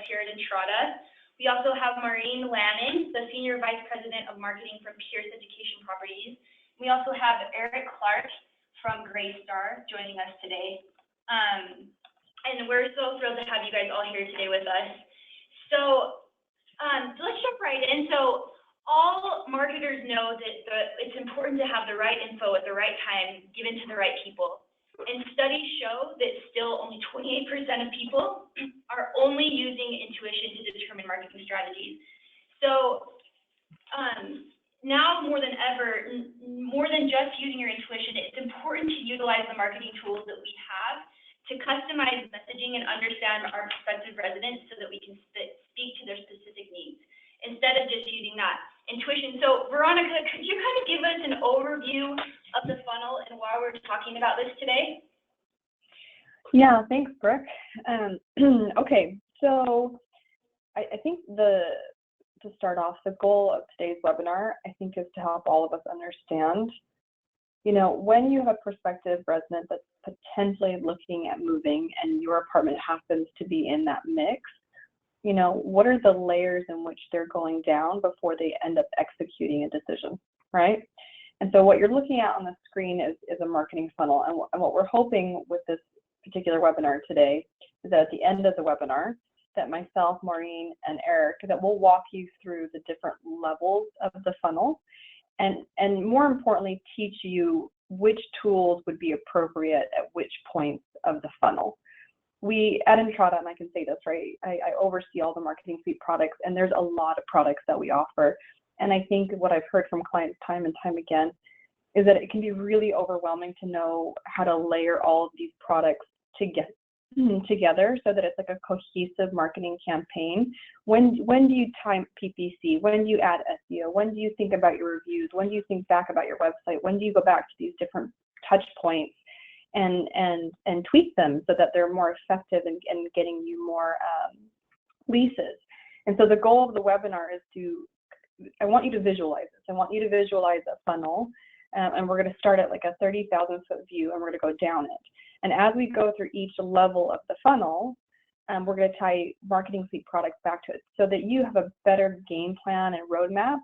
here at Entrada. We also have Maureen Lannon, the Senior Vice President of Marketing from Pierce Education Properties. We also have Eric Clark from Greystar joining us today. And we're so thrilled to have you guys all here today with us. So let's jump right in. So all marketers know that it's important to have the right info at the right time given to the right people. And studies show that still only 28% of people are only using intuition to determine marketing strategies. So now more than ever, more than just using your intuition, it's important to utilize the marketing tools that we have to customize messaging and understand our prospective residents so that we can speak to their specific needs instead of just using that intuition. So Veronica, could you kind of give us an overview of the funnel and why we're talking about this today? Yeah, thanks, Brooke. Okay, so I think to start off, the goal of today's webinar, I think, is to help all of us understand, when you have a prospective resident that's potentially looking at moving and your apartment happens to be in that mix, what are the layers in which they're going down before they end up executing a decision, right? And so what you're looking at on the screen is a marketing funnel. And what we're hoping with this particular webinar today is that at the end of the webinar, that myself, Maureen, and Eric, that we'll walk you through the different levels of the funnel and more importantly, teach you which tools would be appropriate at which points of the funnel. We at Entrada, and I can say this, right, I oversee all the marketing suite products, and there's a lot of products that we offer. And I think what I've heard from clients time and time again is that it can be really overwhelming to know how to layer all of these products together so that it's like a cohesive marketing campaign. When do you time PPC? When do you add SEO? When do you think about your reviews? When do you think back about your website? When do you go back to these different touch points and tweak them so that they're more effective in getting you more leases? And so the goal of the webinar is I want you to visualize this. I want you to visualize a funnel, and we're going to start at like a 30,000 foot view, and we're going to go down it. And as we go through each level of the funnel, we're going to tie marketing suite products back to it so that you have a better game plan and roadmap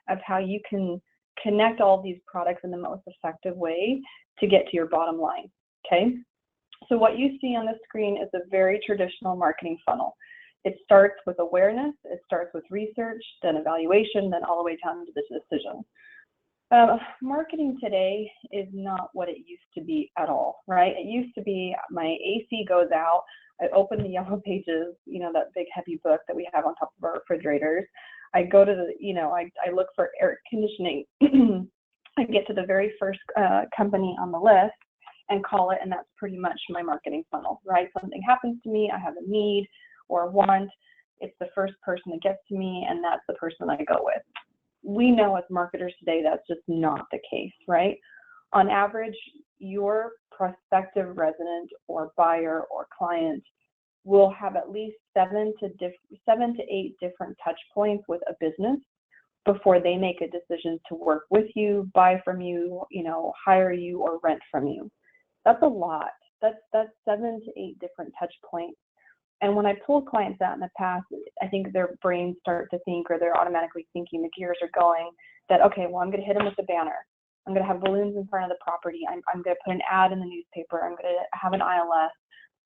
of how you can connect all these products in the most effective way to get to your bottom line, okay? So what you see on the screen is a very traditional marketing funnel. It starts with awareness, it starts with research, then evaluation, then all the way down to the decision. Marketing today is not what it used to be at all, right? It used to be my AC goes out, I open the Yellow Pages, that big heavy book that we have on top of our refrigerators. I go to I look for air conditioning. I get to the very first company on the list and call it, and that's pretty much my marketing funnel, right? Something happens to me, I have a need or a want, it's the first person that gets to me, and that's the person I go with. We know as marketers today that's just not the case, right? On average, your prospective resident or buyer or client will have at least 7 to 8 different touch points with a business before they make a decision to work with you, buy from you, hire you, or rent from you. That's a lot. That's 7 to 8 different touch points. And when I pull clients out in the past, I think their brains start to think, or they're automatically thinking, the gears are going, that, okay, well, I'm going to hit them with a banner. I'm going to have balloons in front of the property. I'm going to put an ad in the newspaper. I'm going to have an ILS.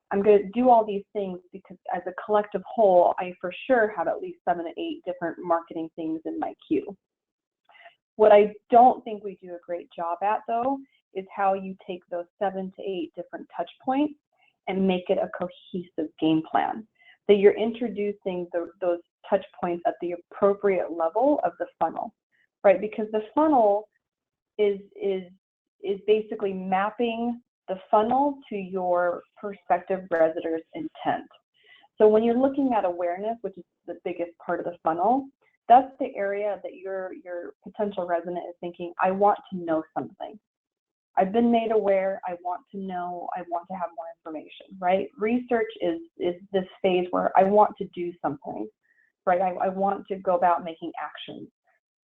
I'm going to do all these things because as a collective whole, I for sure have at least 7 to 8 different marketing things in my queue. What I don't think we do a great job at, though, is how you take those 7 to 8 different touch points and make it a cohesive game plan. That you're introducing those touch points at the appropriate level of the funnel, right? Because the funnel is basically mapping the funnel to your prospective resident's intent. So when you're looking at awareness, which is the biggest part of the funnel, that's the area that your potential resident is thinking, I want to know something. I've been made aware, I want to know, I want to have more information, right? Research is this phase where I want to do something, right? I want to go about making actions.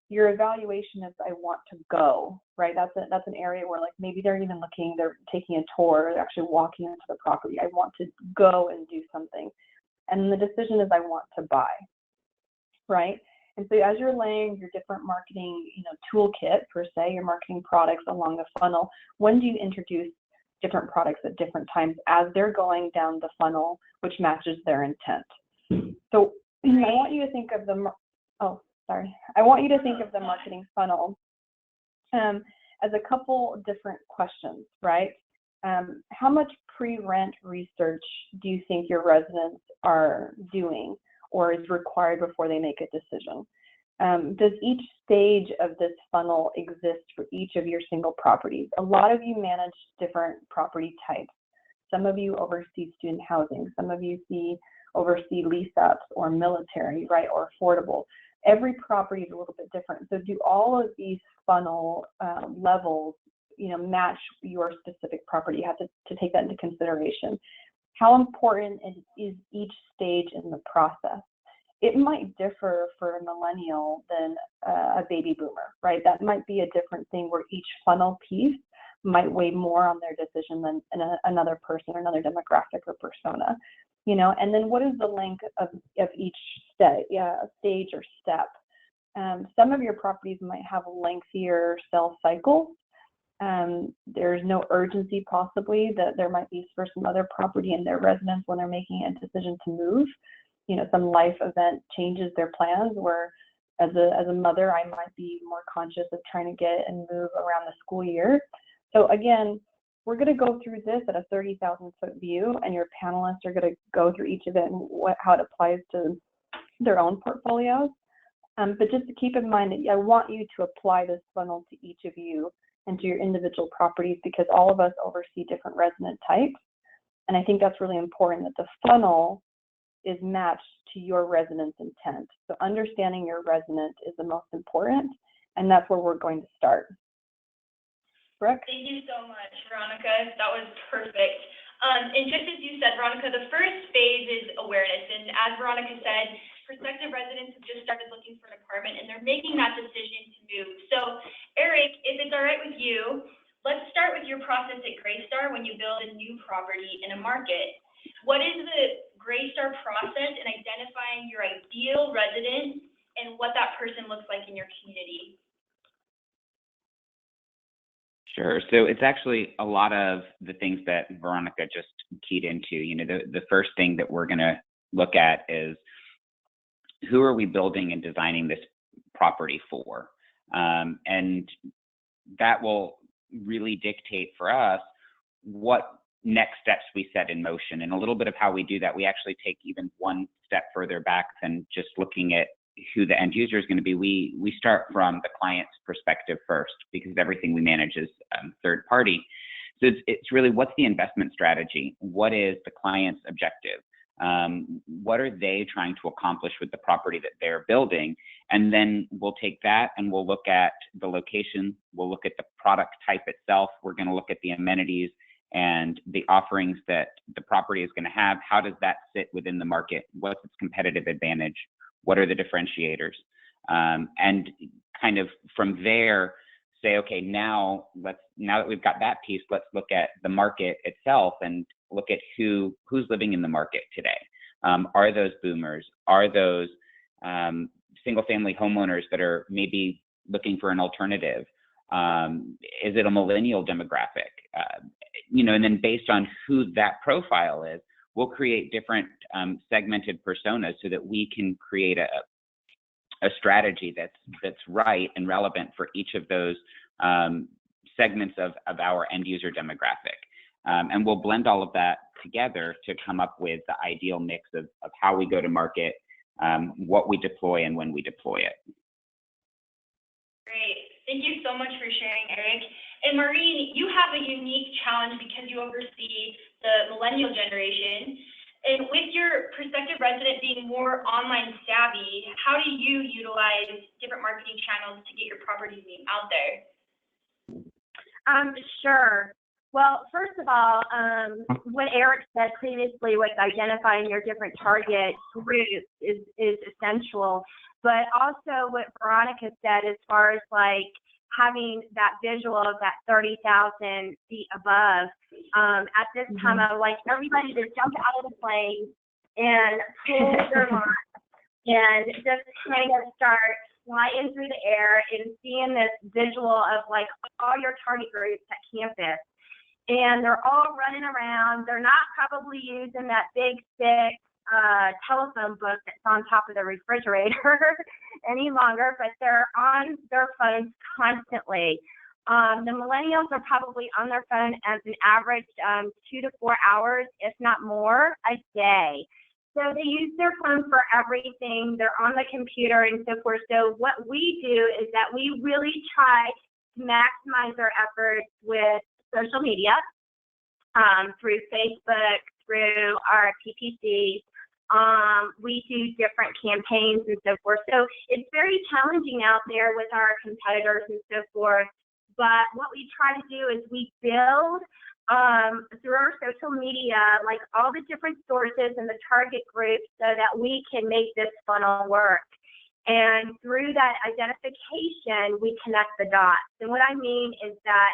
Your evaluation is I want to go, right? That's an area where like maybe they're even looking, they're taking a tour, they're actually walking into the property. I want to go and do something. And the decision is I want to buy, right? And so as you're laying your different marketing, toolkit per se, your marketing products along the funnel, when do you introduce different products at different times as they're going down the funnel, which matches their intent? So I want you to think of I want you to think of the marketing funnel as a couple different questions, right? How much pre-rent research do you think your residents are doing or is required before they make a decision? Does each stage of this funnel exist for each of your single properties? A lot of you manage different property types. Some of you oversee student housing. Some of you oversee lease-ups or military, right, or affordable. Every property is a little bit different. So do all of these funnel levels, match your specific property? You have to take that into consideration. How important is each stage in the process? It might differ for a millennial than a baby boomer, right? That might be a different thing where each funnel piece might weigh more on their decision than another person or another demographic or persona, and then what is the length of each stage or step? Some of your properties might have lengthier sales cycles. There's no urgency possibly that there might be for some other property in their residence when they're making a decision to move. Some life event changes their plans, where as a mother, I might be more conscious of trying to get and move around the school year. So again, we're going to go through this at a 30,000-foot view, and your panelists are going to go through each of it and how it applies to their own portfolios. But just to keep in mind that I want you to apply this funnel to each of you and to your individual properties, because all of us oversee different resident types. And I think that's really important, that the funnel is matched to your resident's intent. So understanding your resident is the most important, and that's where we're going to start. Brooke? Thank you so much, Veronica. That was perfect. And just as you said, Veronica, the first phase is awareness. And as Veronica said, prospective residents have just started looking for an apartment, and they're making that decision to move. So, Eric, if it's all right with you, let's start with your process at Greystar when you build a new property in a market. What is the Greystar process in identifying your ideal resident and what that person looks like in your community? Sure. So it's actually a lot of the things that Veronica just keyed into. The first thing that we're going to look at is, who are we building and designing this property for? And that will really dictate for us what next steps we set in motion. And a little bit of how we do that, we actually take even one step further back than just looking at who the end user is going to be. We start from the client's perspective first, because everything we manage is third party. So it's really, what's the investment strategy? What is the client's objective? What are they trying to accomplish with the property that they're building? And then we'll take that and we'll look at the location. We'll look at the product type itself. We're going to look at the amenities and the offerings that the property is going to have. How does that sit within the market? What's its competitive advantage? What are the differentiators? And kind of from there, say, okay, now that we've got that piece, let's look at the market itself and look at who's living in the market today. Are those boomers? Are those single-family homeowners that are maybe looking for an alternative? Is it a millennial demographic? And then based on who that profile is, we'll create different segmented personas so that we can create a strategy that's right and relevant for each of those segments of our end user demographic. And we'll blend all of that together to come up with the ideal mix of how we go to market, what we deploy, and when we deploy it. Great. Thank you so much for sharing, Eric. And Maureen, you have a unique challenge because you oversee the millennial generation. And with your prospective resident being more online savvy, how do you utilize different marketing channels to get your property's name out there? Sure. Well, first of all, what Eric said previously with identifying your different target groups is essential. But also what Veronica said as far as like having that visual of that 30,000 feet above. At this time, I would like everybody to jump out of the plane and pull your line and just kind of start flying through the air and seeing this visual of like all your target groups at campus. And they're all running around. They're not probably using that big, thick telephone book that's on top of the refrigerator any longer, but they're on their phones constantly. The millennials are probably on their phone as an average 2 to 4 hours, if not more, a day. So they use their phone for everything. They're on the computer and so forth. So what we do is that we really try to maximize our efforts with social media, through Facebook, through our PPC. We do different campaigns and so forth. So it's very challenging out there with our competitors and so forth. But what we try to do is we build through our social media, like all the different sources and the target groups so that we can make this funnel work. And through that identification, we connect the dots. And what I mean is that,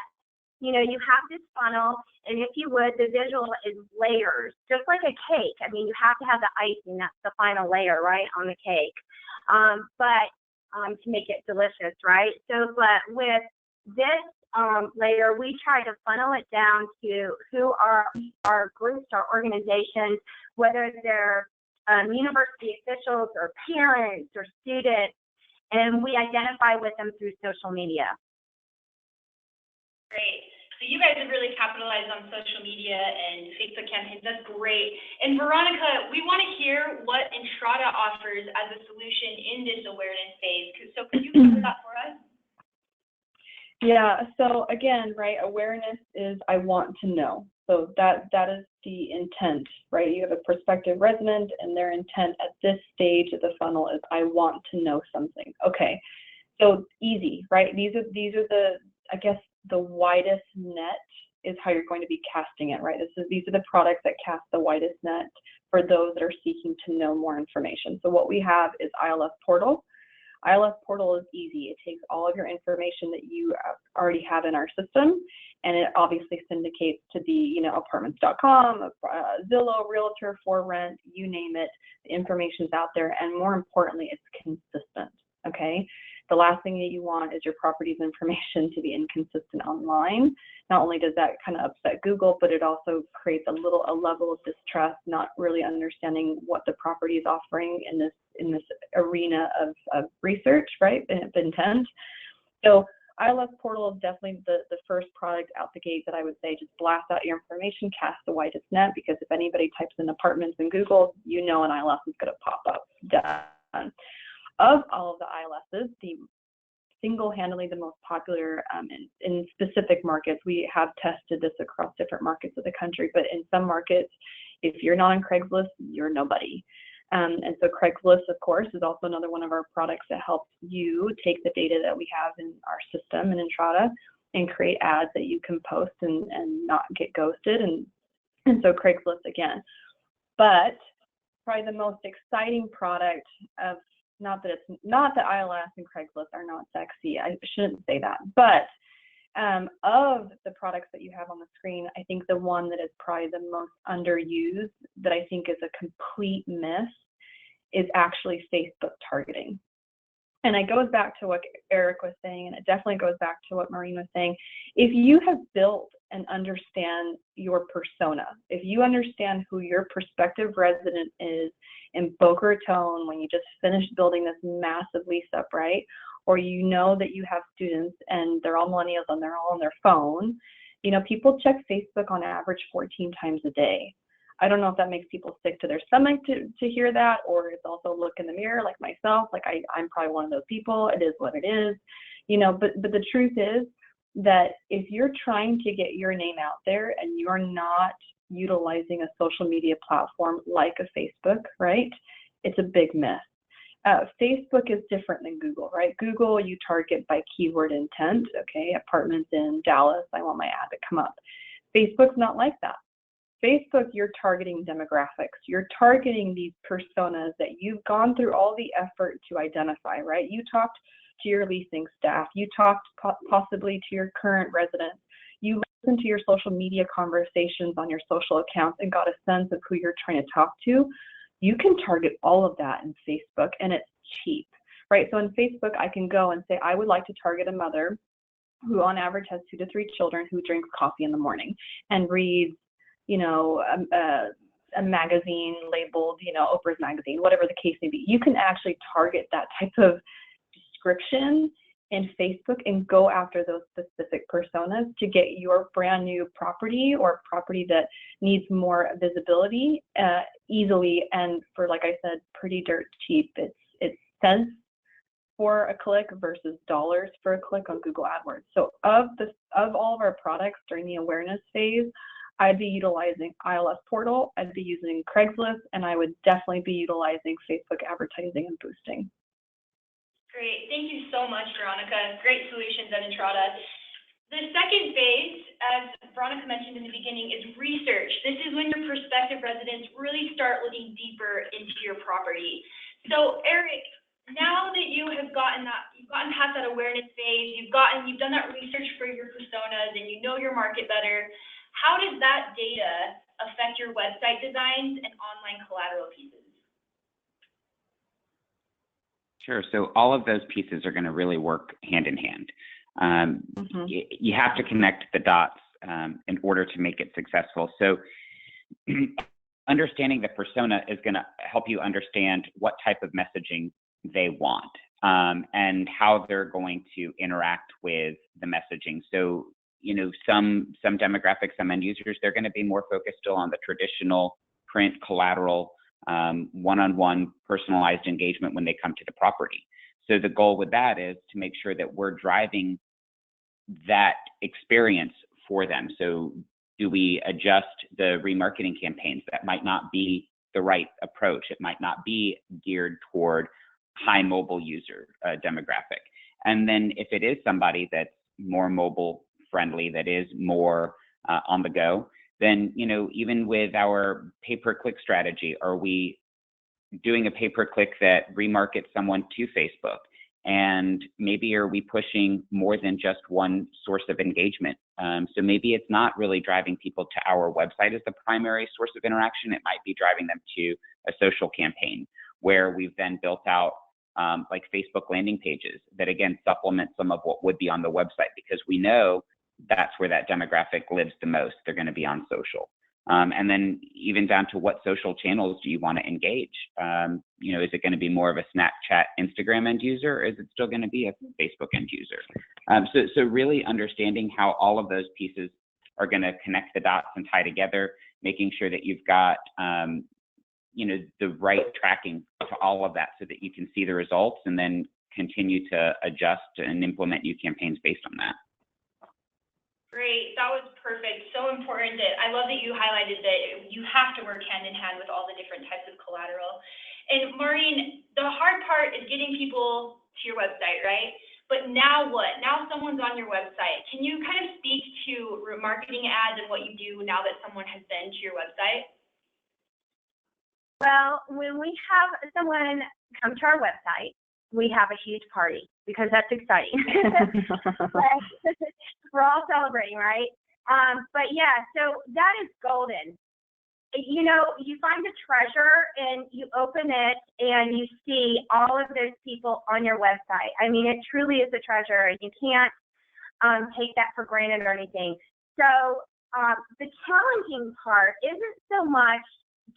you know, you have this funnel, and if you would, the visual is layers, just like a cake. I mean, you have to have the icing, that's the final layer, right, on the cake, but to make it delicious, right? So, but with this layer, we try to funnel it down to who are our groups, our organizations, whether they're university officials or parents or students, and we identify with them through social media. Great. So you guys have really capitalized on social media and Facebook campaigns. That's great. And Veronica, we want to hear what Entrada offers as a solution in this awareness phase. So could you cover that for us? Yeah, so again, right, awareness is I want to know. So that is the intent, right? You have a prospective resident and their intent at this stage of the funnel is I want to know something. Okay, so easy, right? These are the, I guess, the widest net is how you're going to be casting it, right? These are the products that cast the widest net for those that are seeking to know more information. So what we have is ILS Portal. ILS Portal is easy. It takes all of your information that you already have in our system, and it obviously syndicates to the, you know, apartments.com, Zillow, Realtor, For Rent, you name it. The information's out there, and more importantly, it's consistent. Okay. The last thing that you want is your property's information to be inconsistent online. Not only does that kind of upset Google, but it also creates a level of distrust, not really understanding what the property is offering in this arena of research, right? Intent. So ILS Portal is definitely the first product out the gate that I would say just blast out your information, cast the widest net, because if anybody types in apartments in Google, you know an ILS is going to pop up. Done. Of all of the ILSs, the single-handedly the most popular in specific markets. We have tested this across different markets of the country, but in some markets, if you're not on Craigslist, you're nobody. And so Craigslist, of course, is also another one of our products that helps you take the data that we have in our system in Entrada and create ads that you can post and not get ghosted. And so Craigslist again. But probably the most exciting product of, not that ILS and Craigslist are not sexy, I shouldn't say that, but of the products that you have on the screen, I think the one that is probably the most underused, that I think is a complete miss, is actually Facebook targeting. And it goes back to what Eric was saying, and it definitely goes back to what Maureen was saying. If you have built and understand your persona, if you understand who your prospective resident is in Boca Raton when you just finished building this massive lease up, right? Or you know that you have students and they're all millennials and they're all on their phone, you know, people check Facebook on average 14 times a day. I don't know if that makes people sick to their stomach to hear that, or it's also look in the mirror like myself, like I'm probably one of those people. It is what it is, you know, but the truth is that if you're trying to get your name out there and you're not utilizing a social media platform like a Facebook, right, it's a big miss. Facebook is different than Google, right? Google, you target by keyword intent, okay, apartments in Dallas, I want my ad to come up. Facebook's not like that. Facebook, you're targeting demographics. You're targeting these personas that you've gone through all the effort to identify, right? You talked to your leasing staff. You talked possibly to your current residents. You listened to your social media conversations on your social accounts and got a sense of who you're trying to talk to. You can target all of that in Facebook, and it's cheap, right? So in Facebook, I can go and say, I would like to target a mother who on average has 2 to 3 children who drinks coffee in the morning and reads, a magazine labeled, Oprah's magazine, whatever the case may be. You can actually target that type of description in Facebook and go after those specific personas to get your brand new property or property that needs more visibility easily, and for, like I said, pretty dirt cheap. It's cents for a click versus dollars for a click on Google AdWords. So of all of our products during the awareness phase, I'd be utilizing ILS Portal, I'd be using Craigslist, and I would definitely be utilizing Facebook advertising and boosting. Great. Thank you so much, Veronica. Great solutions at Entrada. The second phase, as Veronica mentioned in the beginning, is research. This is when your prospective residents really start looking deeper into your property. So, Eric, now that you've gotten past that awareness phase, you've done that research for your personas, and you know your market better, how does that data affect your website designs and online collateral pieces? Sure. So all of those pieces are going to really work hand in hand. You have to connect the dots in order to make it successful. So understanding the persona is going to help you understand what type of messaging they want and how they're going to interact with the messaging. So, some demographics, some end users, they're going to be more focused still on the traditional print collateral, one-on-one personalized engagement when they come to the property. So the goal with that is to make sure that we're driving that experience for them. So do we adjust the remarketing campaigns? That might not be the right approach. It might not be geared toward high mobile user demographic. And then if it is somebody that's more mobile friendly, that is more on the go, then, even with our pay-per-click strategy, are we doing a pay-per-click that remarkets someone to Facebook? And maybe are we pushing more than just one source of engagement? So maybe it's not really driving people to our website as the primary source of interaction. It might be driving them to a social campaign where we've then built out like Facebook landing pages that, again, supplement some of what would be on the website, because we know that's where that demographic lives the most. They're going to be on social. And then even down to what social channels do you want to engage? Is it going to be more of a Snapchat, Instagram end user, or is it still going to be a Facebook end user? So really understanding how all of those pieces are going to connect the dots and tie together, making sure that you've got the right tracking to all of that so that you can see the results and then continue to adjust and implement new campaigns based on that. Great, that was perfect. So important. I love that you highlighted that you have to work hand in hand with all the different types of collateral. And Maureen, the hard part is getting people to your website, right? But now what? Now someone's on your website. Can you kind of speak to remarketing ads and what you do now that someone has been to your website? Well, when we have someone come to our website, we have a huge party because that's exciting. We're all celebrating, right? But yeah, so that is golden. You find a treasure and you open it and you see all of those people on your website. I mean, it truly is a treasure, and you can't take that for granted or anything. So the challenging part isn't so much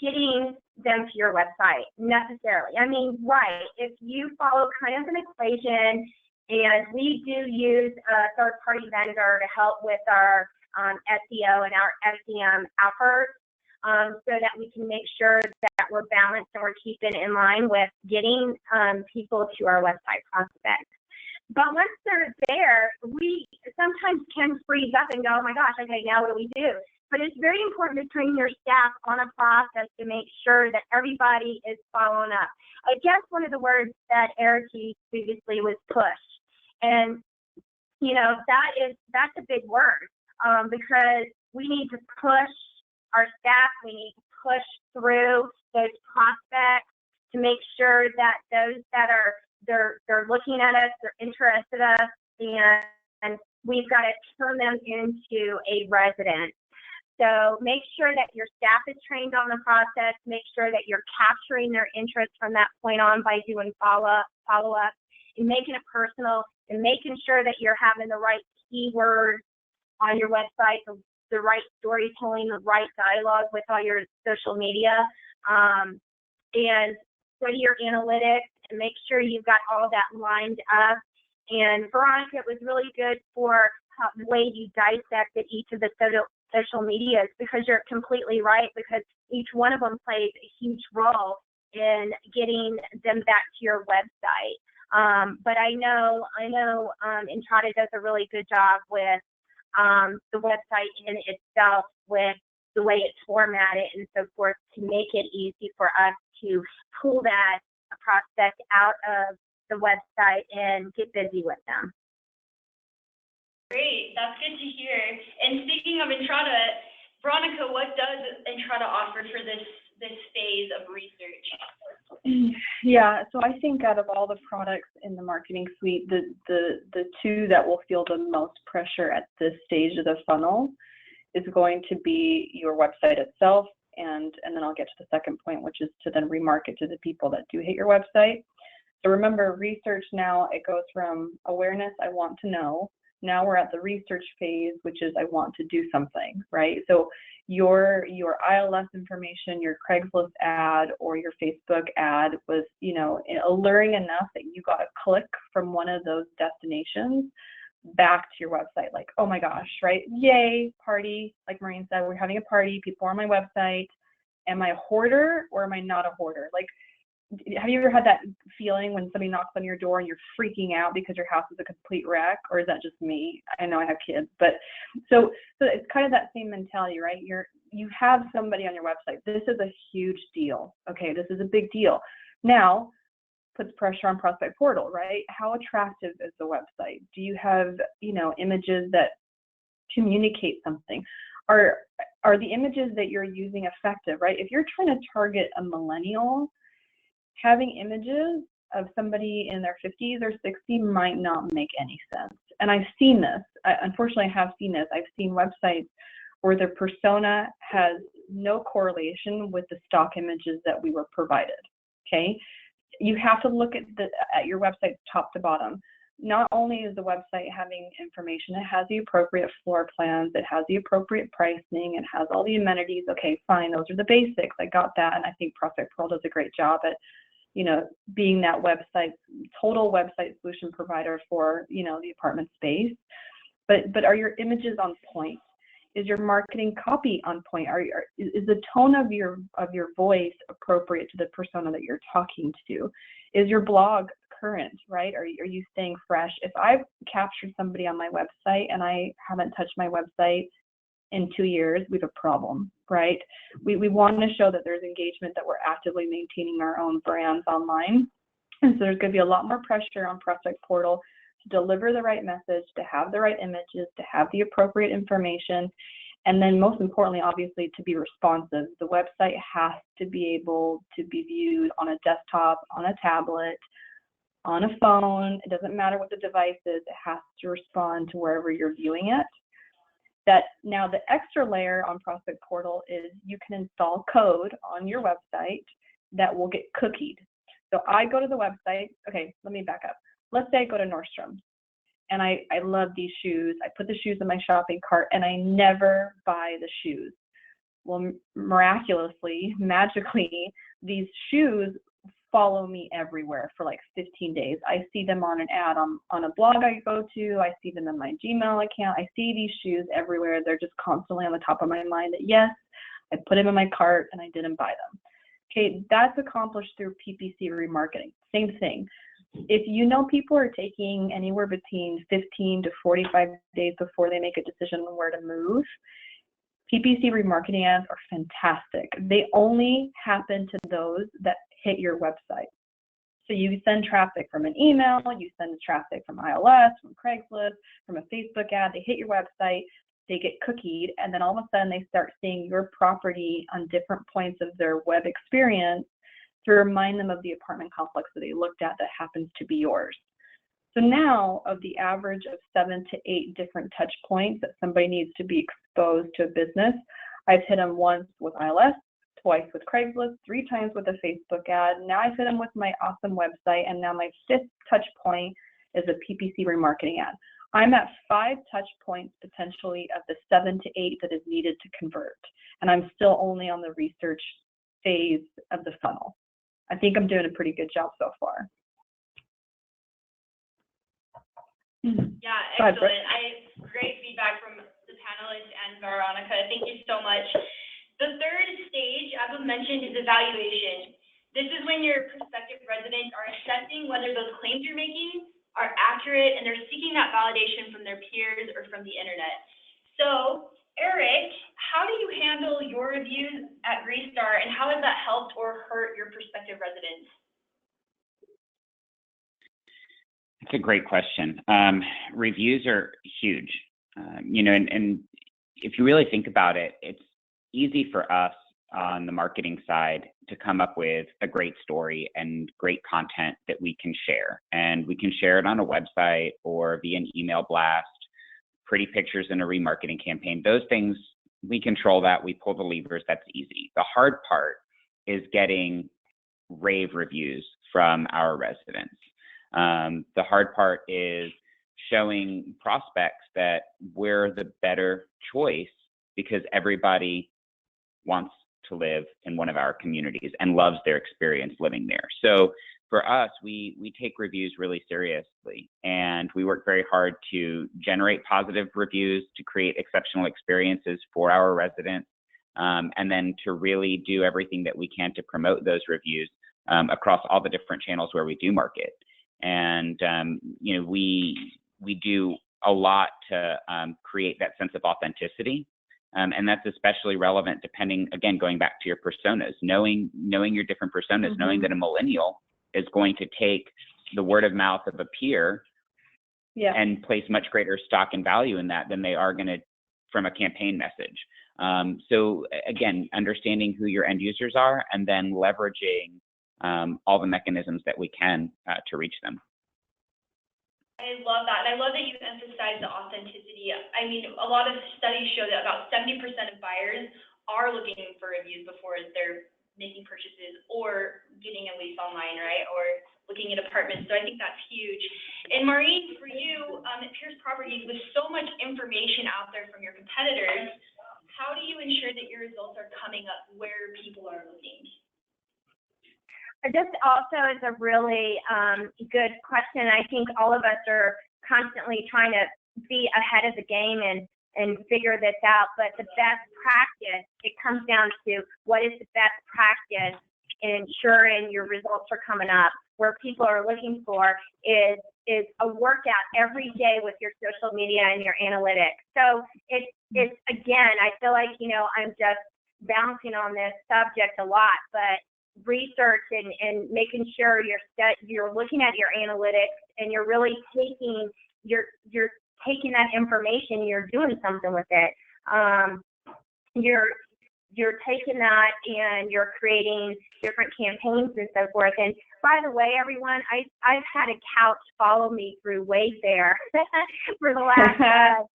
getting them to your website necessarily. I mean, right, if you follow kind of an equation, and we do use a third-party vendor to help with our SEO and our SEM efforts, so that we can make sure that we're balanced and we're keeping in line with getting people to our website prospects. But once they're there, we sometimes can freeze up and go, oh my gosh, okay, now what do we do? But it's very important to train your staff on a process to make sure that everybody is following up. I guess one of the words that Eric used previously was push. And, that's a big word because we need to push our staff, we need to push through those prospects to make sure that those that are, they're looking at us, they're interested in us, and we've got to turn them into a resident. So make sure that your staff is trained on the process. Make sure that you're capturing their interest from that point on by doing follow-up, and making it personal, and making sure that you're having the right keywords on your website, the right storytelling, the right dialogue with all your social media, and study your analytics and make sure you've got all that lined up. And Veronica, it was really good for the way you dissected each of the social medias, because you're completely right, because each one of them plays a huge role in getting them back to your website. But I know Entrata does a really good job with the website in itself, with the way it's formatted and so forth, to make it easy for us to pull that prospect out of the website and get busy with them. Great, that's good to hear. And speaking of Entrata, Veronica, what does Entrata offer for this phase of research? Yeah, so I think out of all the products in the marketing suite, the two that will feel the most pressure at this stage of the funnel is going to be your website itself, and then I'll get to the second point, which is to then remarket to the people that do hit your website. So remember, research now, it goes from awareness, I want to know. Now we're at the research phase, which is I want to do something, right? So your ILS information, your Craigslist ad or your Facebook ad was, alluring enough that you got a click from one of those destinations back to your website. Like, oh my gosh, right? Yay, party. Like Maureen said, we're having a party. People are on my website. Am I a hoarder or am I not a hoarder? Like, have you ever had that feeling when somebody knocks on your door and you're freaking out because your house is a complete wreck? Or is that just me? I know I have kids, but so it's kind of that same mentality, right? You have somebody on your website. This is a huge deal. Okay, this is a big deal. Now, puts pressure on Prospect Portal, right? How attractive is the website? Do you have, images that communicate something? Are the images that you're using effective, right? If you're trying to target a millennial, having images of somebody in their 50s or 60s might not make any sense. And I've seen this. Unfortunately, I have seen this. I've seen websites where their persona has no correlation with the stock images that we were provided, okay? You have to look at your website top to bottom. Not only is the website having information, it has the appropriate floor plans, it has the appropriate pricing, it has all the amenities. Okay, fine, those are the basics. I got that, and I think Prospect Portal does a great job at, being that total website solution provider for, the apartment space. But are your images on point? Is your marketing copy on point? Is the tone of your voice appropriate to the persona that you're talking to? Is your blog current, right? Are you staying fresh? If I've captured somebody on my website and I haven't touched my website in 2 years, we have a problem, right? We want to show that there's engagement, that we're actively maintaining our own brands online. And so there's going to be a lot more pressure on Prospect Portal to deliver the right message, to have the right images, to have the appropriate information, and then most importantly, obviously, to be responsive. The website has to be able to be viewed on a desktop, on a tablet, on a phone. It doesn't matter what the device is, it has to respond to wherever you're viewing it. Now the extra layer on Prospect Portal is you can install code on your website that will get cookied. So I go to the website, okay, let me back up. Let's say I go to Nordstrom and I love these shoes. I put the shoes in my shopping cart and I never buy the shoes. Well, miraculously, magically, these shoes follow me everywhere for like 15 days. I see them on an ad on a blog I go to. I see them in my Gmail account. I see these shoes everywhere. They're just constantly on the top of my mind that yes, I put them in my cart and I didn't buy them. Okay, that's accomplished through PPC remarketing. Same thing. If you know people are taking anywhere between 15 to 45 days before they make a decision on where to move, PPC remarketing ads are fantastic. They only happen to those that hit your website. So you send traffic from an email, you send traffic from ILS, from Craigslist, from a Facebook ad, they hit your website, they get cookied, and then all of a sudden they start seeing your property on different points of their web experience to remind them of the apartment complex that they looked at that happens to be yours. So now, of the average of 7 to 8 different touch points that somebody needs to be exposed to a business, I've hit them once with ILS, twice with Craigslist, 3 times with a Facebook ad. Now I've hit them with my awesome website, and now my 5th touch point is a PPC remarketing ad. I'm at 5 touch points potentially of the 7 to 8 that is needed to convert, and I'm still only on the research phase of the funnel. I think I'm doing a pretty good job so far. Yeah, excellent. Great feedback from the panelists and Veronica. Thank you so much. The third stage, as was mentioned, is evaluation. This is when your prospective residents are assessing whether those claims you're making are accurate, and they're seeking that validation from their peers or from the internet. So, Eric, how do you handle your reviews at Greystar, and how has that helped or hurt your prospective residents? That's a great question. Reviews are huge, and if you really think about it, it's easy for us on the marketing side to come up with a great story and great content that we can share. And we can share it on a website or via an email blast, pretty pictures in a remarketing campaign. Those things, we control that, we pull the levers, that's easy. The hard part is getting rave reviews from our residents. The hard part is showing prospects that we're the better choice because everybody wants to live in one of our communities and loves their experience living there. So for us, we take reviews really seriously, and we work very hard to generate positive reviews, to create exceptional experiences for our residents, and then to really do everything that we can to promote those reviews across all the different channels where we do market. And we do a lot to create that sense of authenticity. And that's especially relevant depending, again, going back to your personas, knowing your different personas, knowing that a millennial is going to take the word of mouth of a peer and place much greater stock and value in that than they are going to from a campaign message. So again, understanding who your end users are and then leveraging all the mechanisms that we can to reach them. I love that, and I love that you emphasize the authenticity. I mean, a lot of studies show that about 70% of buyers are looking for reviews before they're making purchases or getting a lease online, right, or looking at apartments. So I think that's huge. And Maureen, for you, at Pierce Properties, with so much information out there from your competitors, how do you ensure that your results are coming up where people are looking? This also is a really good question. I think all of us are constantly trying to be ahead of the game and figure this out. But the best practice, it comes down to what is the best practice in ensuring your results are coming up. Where people are looking for is a workout every day with your social media and your analytics. So it's again, I feel like, I'm just bouncing on this subject a lot, but research and making sure you're looking at your analytics and you're really taking that information, you're doing something with it. You're taking that and you're creating different campaigns and so forth. And by the way, everyone, I've had a couch follow me through Wayfair for the last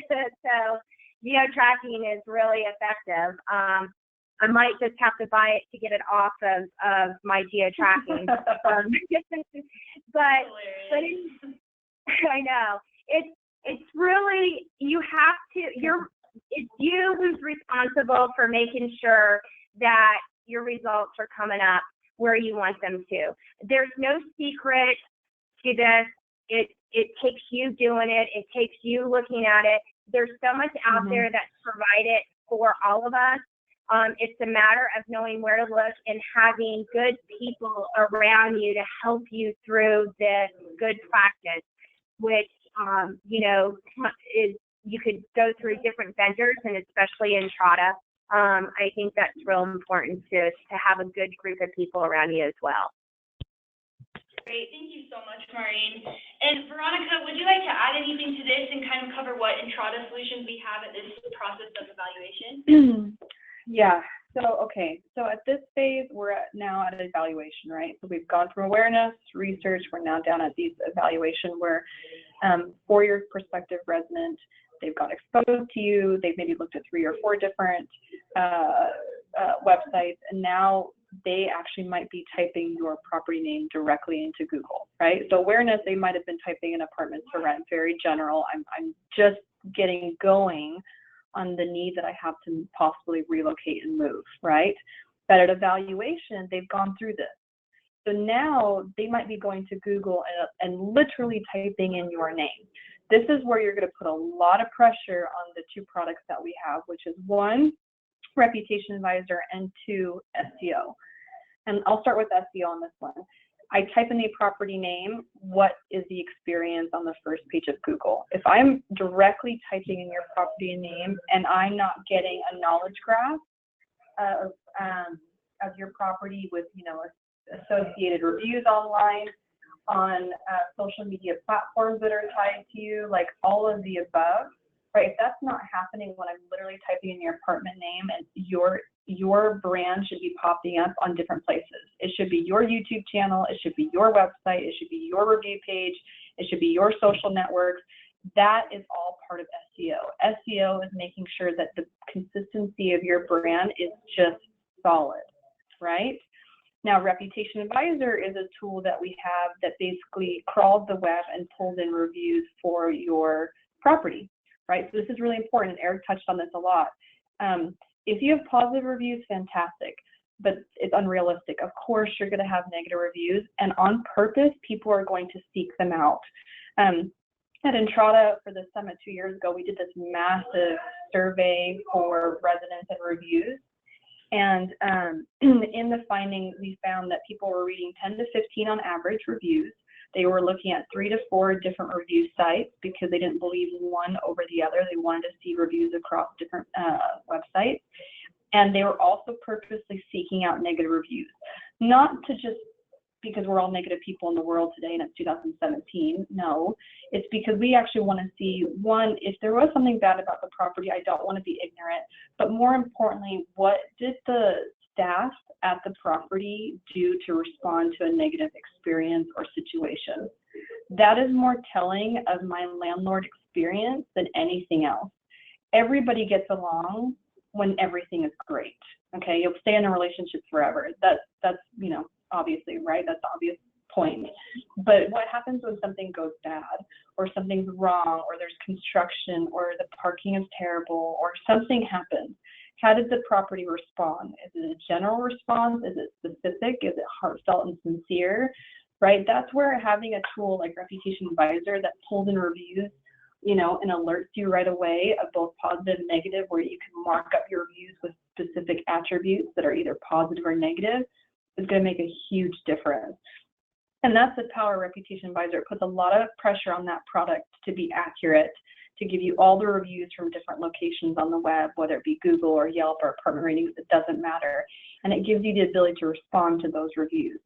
so geo-tracking is really effective. I might just have to buy it to get it off of my geo-tracking. But I know it's really, you have to, it's you who's responsible for making sure that your results are coming up where you want them to. There's no secret to this. It takes you doing it. It takes you looking at it. There's so much out there that's provided for all of us. It's a matter of knowing where to look and having good people around you to help you through this good practice, which, is you could go through different vendors, and especially in Entrata. I think that's real important to have a good group of people around you as well. Great. Thank you so much, Maureen. And Veronica, would you like to add anything to this and kind of cover what Entrata solutions we have at this process of evaluation? Yeah. So at this phase, we're now at evaluation, right? So we've gone from awareness, research, we're now down at these evaluation where for your prospective resident, they've got exposed to you, they've maybe looked at 3 or 4 different websites, and now they actually might be typing your property name directly into Google, right? So awareness, they might have been typing in apartments for rent, very general. I'm just getting going on the need that I have to possibly relocate and move, right? But at evaluation, they've gone through this. So now they might be going to Google and literally typing in your name. This is where you're going to put a lot of pressure on the 2 products that we have, which is 1, Reputation Advisor, and 2, SEO. And I'll start with SEO on this one. I type in the property name, what is the experience on the first page of Google? If I'm directly typing in your property name and I'm not getting a knowledge graph of your property with, you know, associated reviews online, on social media platforms that are tied to you, like all of the above, right? If that's not happening when I'm literally typing in your apartment name, and your brand should be popping up on different places. It should be your YouTube channel, it should be your website, it should be your review page, it should be your social networks. That is all part of SEO. SEO is making sure that the consistency of your brand is just solid, right? Now, Reputation Advisor is a tool that we have that basically crawls the web and pulls in reviews for your property, right? So this is really important. Eric touched on this a lot. If you have positive reviews, fantastic, but it's unrealistic. Of course, you're going to have negative reviews, and on purpose, people are going to seek them out. At Entrada, for the summit 2 years ago, we did this massive survey for residents and reviews. And in the findings, we found that people were reading 10 to 15 on average reviews. They were looking at 3 to 4 different review sites because they didn't believe one over the other. They wanted to see reviews across different websites. And they were also purposely seeking out negative reviews, not to just because we're all negative people in the world today and it's 2017. No, it's because we actually want to see, one, if there was something bad about the property, I don't want to be ignorant, but more importantly, what did the staff at the property do to respond to a negative experience or situation? That is more telling of my landlord experience than anything else. Everybody gets along when everything is great. Okay, you'll stay in a relationship forever. That's you know, obviously, right? That's the obvious point. But what happens when something goes bad, or something's wrong, or there's construction, or the parking is terrible, or something happens? How did the property respond? Is it a general response? Is it specific? Is it heartfelt and sincere? Right? That's where having a tool like Reputation Advisor that pulls in reviews, you know, and alerts you right away of both positive and negative, where you can mark up your reviews with specific attributes that are either positive or negative, is going to make a huge difference. And that's the power of Reputation Advisor. It puts a lot of pressure on that product to be accurate, to give you all the reviews from different locations on the web, whether it be Google or Yelp or apartment ratings, it doesn't matter. And it gives you the ability to respond to those reviews.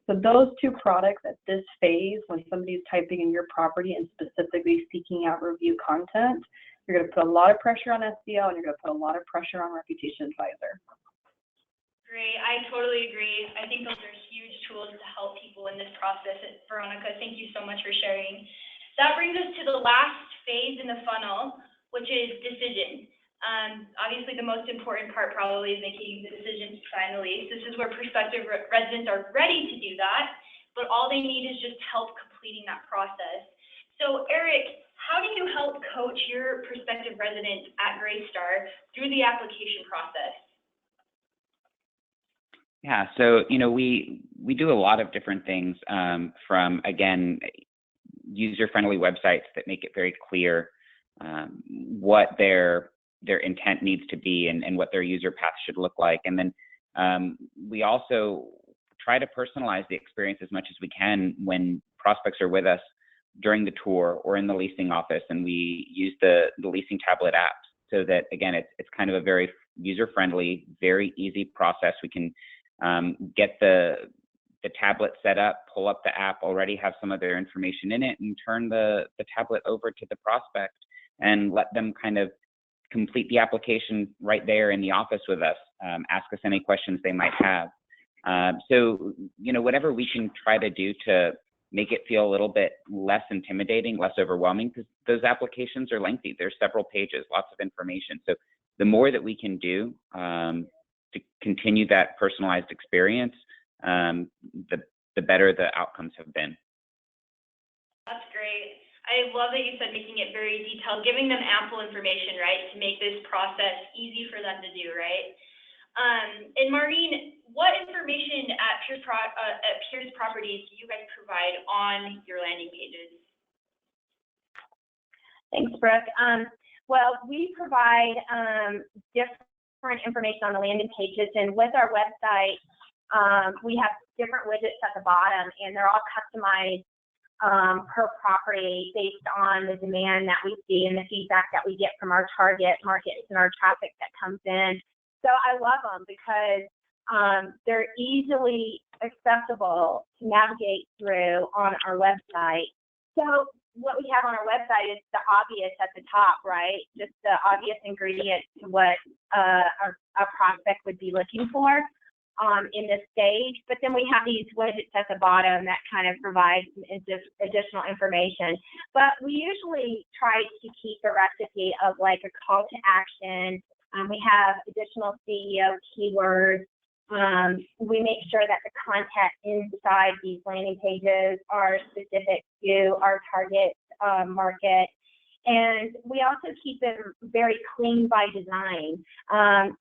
So those 2 products at this phase, when somebody's typing in your property and specifically seeking out review content, you're going to put a lot of pressure on SEO and you're going to put a lot of pressure on Reputation Advisor. Great, I totally agree. I think those are huge tools to help people in this process. Veronica, thank you so much for sharing. That brings us to the last phase in the funnel, which is decision. Obviously, the most important part probably is making the decision to sign the lease. This is where prospective residents are ready to do that, but all they need is just help completing that process. So, Eric, how do you help coach your prospective residents at Greystar through the application process? Yeah, so, you know, we do a lot of different things, from, again, user-friendly websites that make it very clear what their intent needs to be and what their user path should look like. And then we also try to personalize the experience as much as we can when prospects are with us during the tour or in the leasing office, and we use the leasing tablet app so that, again, it's kind of a very user-friendly, very easy process. We can get the tablet set up, pull up the app, already have some of their information in it, and turn the tablet over to the prospect and let them kind of complete the application right there in the office with us, ask us any questions they might have. So, you know, whatever we can try to do to make it feel a little bit less intimidating, less overwhelming, because those applications are lengthy. There's several pages, lots of information. So the more that we can do to continue that personalized experience, the better the outcomes have been. That's great. I love that you said making it very detailed, giving them ample information, right, to make this process easy for them to do, right? And Maureen, what information at Pierce Properties do you guys provide on your landing pages? Thanks, Brooke. Well, we provide different information on the landing pages, and with our website, we have different widgets at the bottom, and they're all customized per property based on the demand that we see and the feedback that we get from our target markets and our traffic that comes in. So I love them because they're easily accessible to navigate through on our website. So what we have on our website is the obvious at the top, right? Just the obvious ingredient to what a prospect would be looking for in this stage. But then we have these widgets at the bottom that kind of provide additional information. But we usually try to keep the recipe of like a call to action. We have additional CEO keywords. We make sure that the content inside these landing pages are specific to our target market. And we also keep them very clean by design,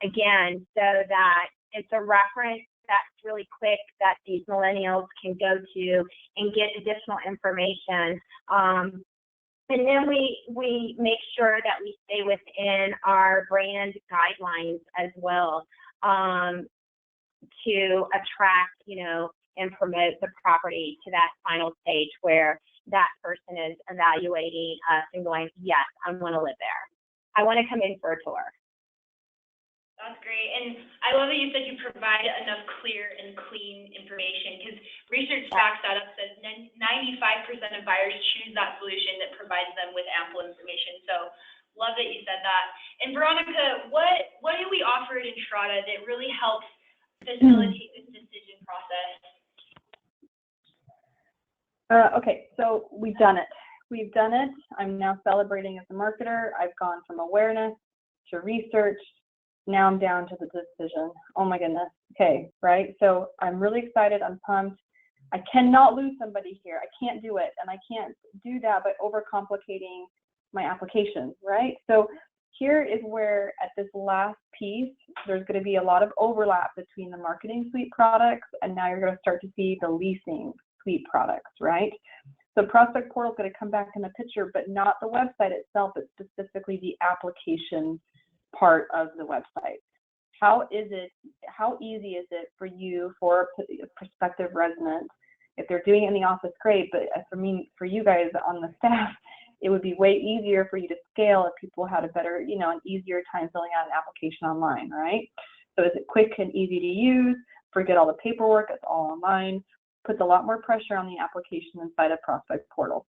again, so that it's a reference that's really quick that these millennials can go to and get additional information. And then we make sure that we stay within our brand guidelines as well to attract, and promote the property to that final stage where that person is evaluating us and going, yes, I want to live there. I want to come in for a tour. That's great. And I love that you said you provide enough clear and clean information, because research backs that up, says 95% of buyers choose that solution that provides them with ample information. So love that you said that. And Veronica, what do we offer at Entrata that really helps facilitate this decision process? Okay, so we've done it. We've done it. I'm now celebrating as a marketer. I've gone from awareness to research. Now I'm down to the decision. Oh my goodness. Okay, right? So I'm really excited. I'm pumped. I cannot lose somebody here. I can't do it. And I can't do that by overcomplicating my application, right? So here is where at this last piece, there's going to be a lot of overlap between the marketing suite products, and now you're going to start to see the leasing suite products, right? So Prospect Portal is going to come back in the picture, but not the website itself. It's specifically the application part of the website. How easy is it for you, for a prospective resident? If they're doing it in the office, great, but for you guys on the staff, it would be way easier for you to scale if people had a better, an easier time filling out an application online, right? So is it quick and easy to use? Forget all the paperwork, it's all online. Puts a lot more pressure on the application inside of Prospect Portal.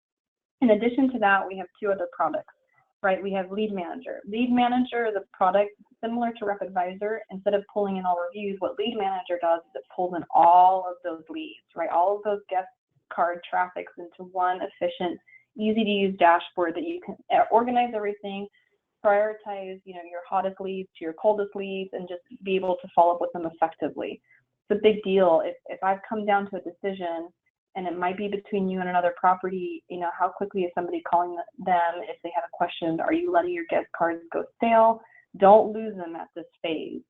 In addition to that, we have two other products, right? We have Lead Manager. Lead Manager is a product similar to Rep Advisor. Instead of pulling in all reviews, what Lead Manager does is it pulls in all of those leads, right? All of those guest card traffics into one efficient, easy to use dashboard that you can organize everything, prioritize, your hottest leads to your coldest leads, and just be able to follow up with them effectively. It's a big deal. If I've come down to a decision, and it might be between you and another property, how quickly is somebody calling them if they have a question? Are you letting your guest cards go stale? Don't lose them at this phase.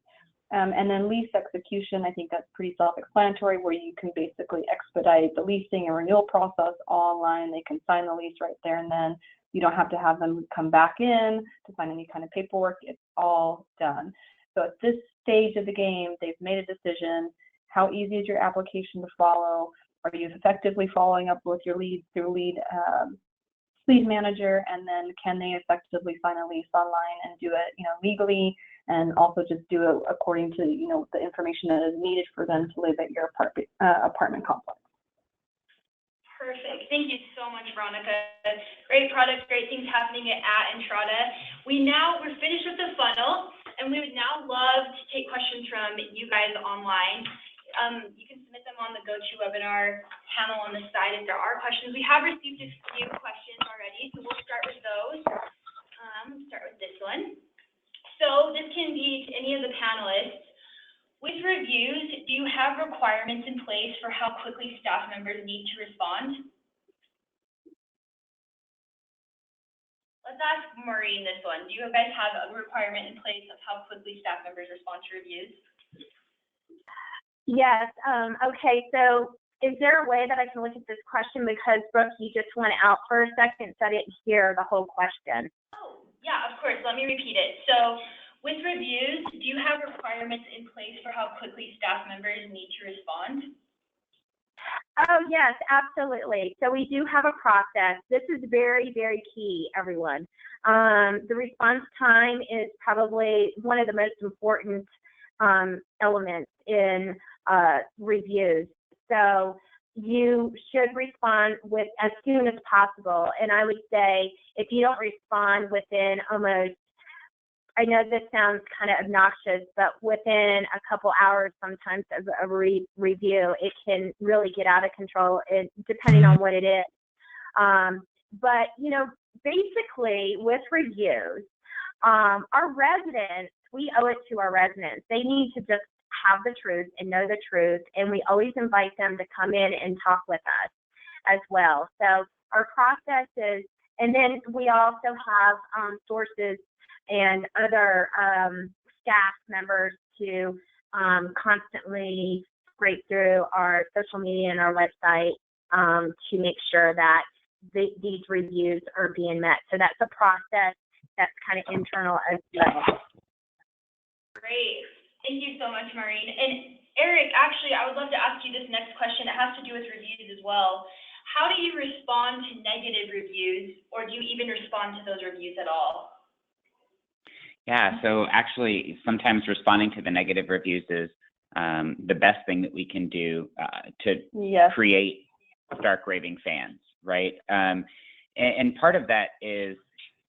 And then lease execution, I think that's pretty self-explanatory, where you can basically expedite the leasing and renewal process all online. They can sign the lease right there and then. You don't have to have them come back in to sign any kind of paperwork. It's all done. So at this stage of the game, they've made a decision. How easy is your application to follow? Are you effectively following up with your leads through Lead Manager? And then can they effectively sign a lease online and do it, legally, and also just do it according to, the information that is needed for them to live at your apartment complex? Perfect. Thank you so much, Veronica. Great product, great things happening at Entrata. We're finished with the funnel, and we would now love to take questions from you guys online. You can submit them on the GoToWebinar panel on the side if there are questions. We have received a few questions already, so we'll start with those. Let's start with this one. So this can be to any of the panelists. With reviews, do you have requirements in place for how quickly staff members need to respond? Let's ask Maureen this one. Do you guys have a requirement in place of how quickly staff members respond to reviews? Yes. Okay. So is there a way that I can look at this question? Because Brooke, you just went out for a second, so I didn't hear the whole question. Oh, yeah, of course. Let me repeat it. So with reviews, do you have requirements in place for how quickly staff members need to respond? Oh, yes, absolutely. So we do have a process. This is very, very key, everyone. The response time is probably one of the most important elements in reviews. So you should respond with as soon as possible. And I would say if you don't respond within almost, I know this sounds kind of obnoxious, but within a couple hours sometimes of a review, it can really get out of control, depending on what it is. But, you know, basically with reviews, our residents, we owe it to our residents. They need to just have the truth and know the truth, and we always invite them to come in and talk with us as well. So our process is, and then we also have sources and other staff members to constantly scrape through our social media and our website to make sure that these reviews are being met. So that's a process that's kind of internal as well. Great. Thank you so much, Maureen. And Eric, actually, I would love to ask you this next question. It has to do with reviews as well. How do you respond to negative reviews, or do you even respond to those reviews at all? Yeah, so actually, sometimes responding to the negative reviews is the best thing that we can do to create Stark raving fans, right? And part of that is,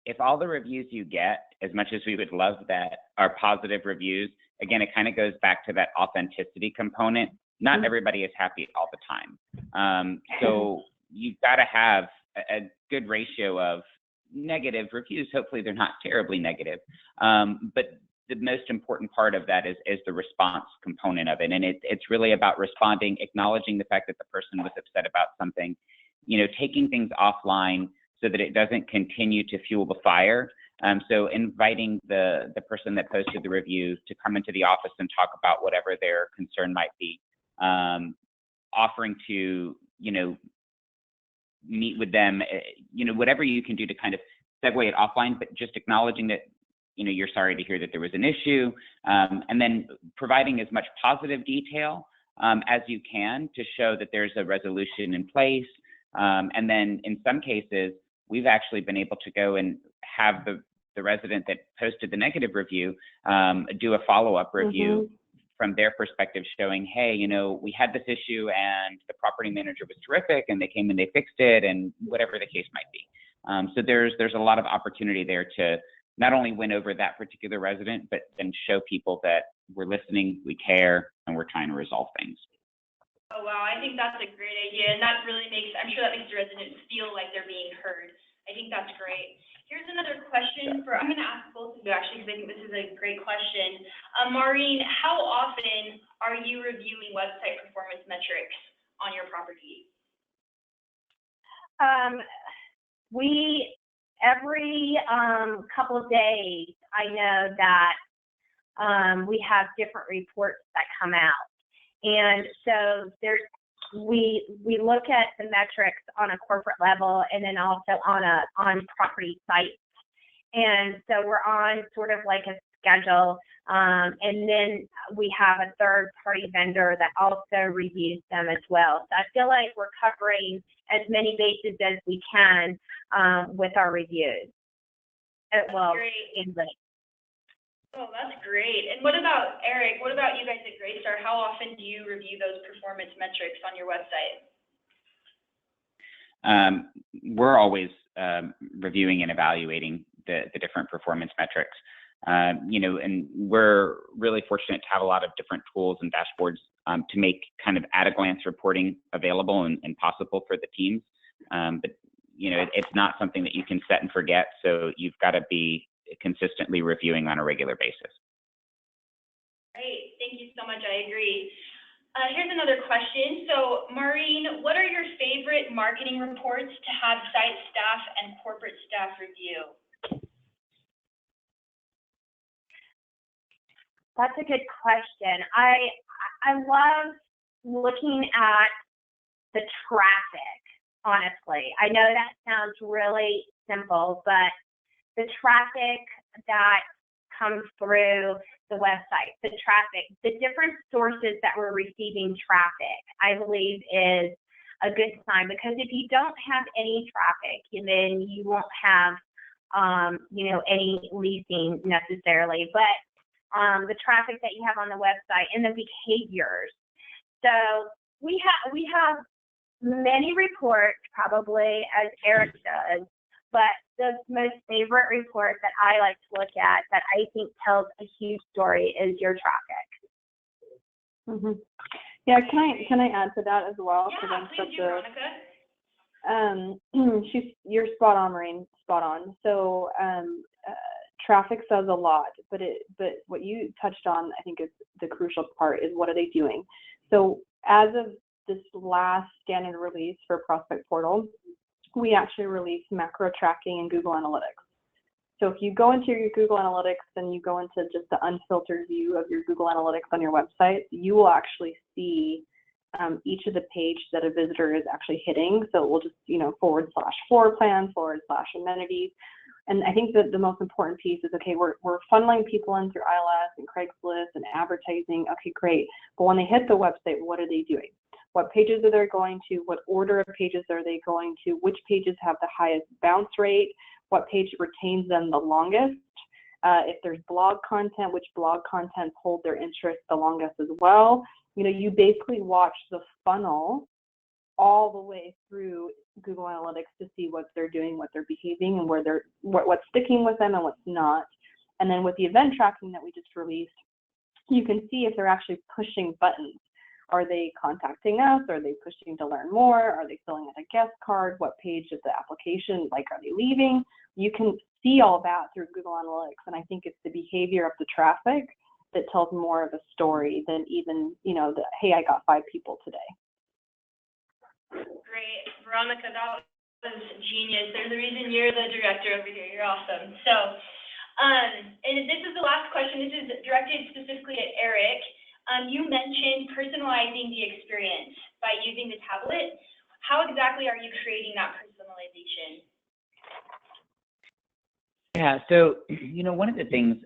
if all the reviews you get, as much as we would love that, are positive reviews, again, it kind of goes back to that authenticity component. Not everybody is happy all the time. So you've got to have a good ratio of negative reviews. Hopefully they're not terribly negative. But the most important part of that is the response component of it. And it's really about responding, acknowledging the fact that the person was upset about something, you know, taking things offline so that it doesn't continue to fuel the fire. So inviting the person that posted the review to come into the office and talk about whatever their concern might be, offering to, you know, meet with them, you know, whatever you can do to kind of segue it offline, but just acknowledging that, you know, you're sorry to hear that there was an issue, and then providing as much positive detail as you can to show that there's a resolution in place. And then in some cases, we've actually been able to go and have the resident that posted the negative review do a follow-up review from their perspective, showing, hey, you know, we had this issue and the property manager was terrific and they came and they fixed it, and whatever the case might be. So there's a lot of opportunity there to not only win over that particular resident, but then show people that we're listening, we care, and we're trying to resolve things. Oh, wow, I think that's a great idea, and that really I'm sure that makes the residents feel like they're being heard. I think that's great. Here's another question I'm going to ask both of you, actually, because I think this is a great question. Maureen, how often are you reviewing website performance metrics on your property? Every couple of days, I know that we have different reports that come out. And so we look at the metrics on a corporate level and then also on property sites. And so we're on sort of like a schedule. And then we have a third party vendor that also reviews them as well. So I feel like we're covering as many bases as we can with our reviews. Oh, that's great. And what about, Eric, what about you guys at Greystar? How often do you review those performance metrics on your website? We're always reviewing and evaluating the different performance metrics. You know, and we're really fortunate to have a lot of different tools and dashboards to make kind of at-a-glance reporting available and possible for the teams. But it's not something that you can set and forget, so you've got to be consistently reviewing on a regular basis. Great, thank you so much, I agree. Here's another question. So, Maureen, what are your favorite marketing reports to have site staff and corporate staff review? That's a good question. I love looking at the traffic, honestly. I know that sounds really simple, but the traffic that comes through the website, the traffic, the different sources that we're receiving traffic, I believe is a good sign, because if you don't have any traffic, then you won't have, any leasing necessarily, but the traffic that you have on the website and the behaviors. So we have many reports, probably, as Eric does, but the most favorite report that I like to look at that I think tells a huge story is your traffic. Mm-hmm. Yeah, can I add to that as well? Yeah, please do, Veronica. You're spot on, Maureen, spot on. So traffic says a lot, but what you touched on, I think, is the crucial part, is what are they doing? So as of this last standard release for Prospect Portal, we actually released macro tracking in Google Analytics. So if you go into your Google Analytics and you go into just the unfiltered view of your Google Analytics on your website, you will actually see each of the page that a visitor is actually hitting. So it will just, /floor plan, /amenities. And I think that the most important piece is, okay, we're funneling people in through ILS and Craigslist and advertising. Okay, great. But when they hit the website, what are they doing? What pages are they going to? What order of pages are they going to? Which pages have the highest bounce rate? What page retains them the longest? If there's blog content, which blog content hold their interest the longest as well? You basically watch the funnel all the way through Google Analytics to see what they're doing, what they're behaving, and what's sticking with them and what's not. And then with the event tracking that we just released, you can see if they're actually pushing buttons. Are they contacting us? Are they pushing to learn more? Are they filling out a guest card? What page of the application, are they leaving? You can see all that through Google Analytics, and I think it's the behavior of the traffic that tells more of a story than even, hey, I got 5 people today. Great. Veronica, that was genius. There's a reason you're the director over here. You're awesome. So, and this is the last question. This is directed specifically at Eric. You mentioned personalizing the experience by using the tablet. How exactly are you creating that personalization? Yeah, so, one of the things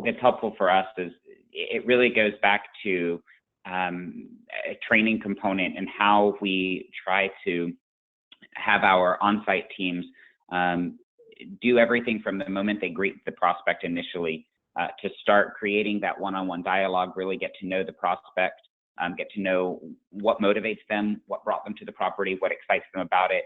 that's helpful for us is it really goes back to a training component and how we try to have our on-site teams do everything from the moment they greet the prospect initially to start creating that one-on-one dialogue, really get to know the prospect, get to know what motivates them, what brought them to the property, what excites them about it.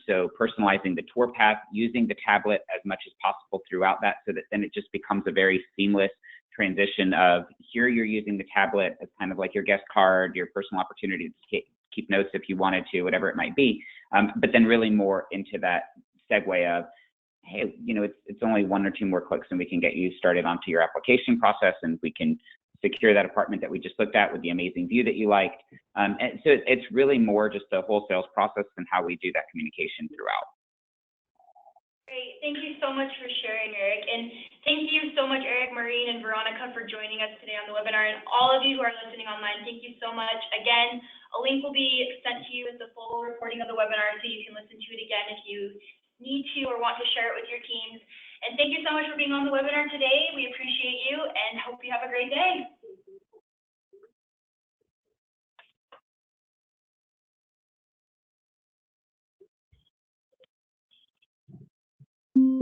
So personalizing the tour path, using the tablet as much as possible throughout that, so that then it just becomes a very seamless transition of here you're using the tablet as kind of like your guest card, your personal opportunity to keep notes if you wanted to, whatever it might be. But then really more into that segue of, hey, it's only 1 or 2 more clicks and we can get you started onto your application process, and we can secure that apartment that we just looked at with the amazing view that you liked. And so it's really more just the whole sales process and how we do that communication throughout. Great. Thank you so much for sharing, Eric. And thank you so much, Eric, Maureen, and Veronica, for joining us today on the webinar. And all of you who are listening online, thank you so much. Again, a link will be sent to you with the full recording of the webinar so you can listen to it again if you need to or want to share it with your teams. And thank you so much for being on the webinar today. We appreciate you and hope you have a great day.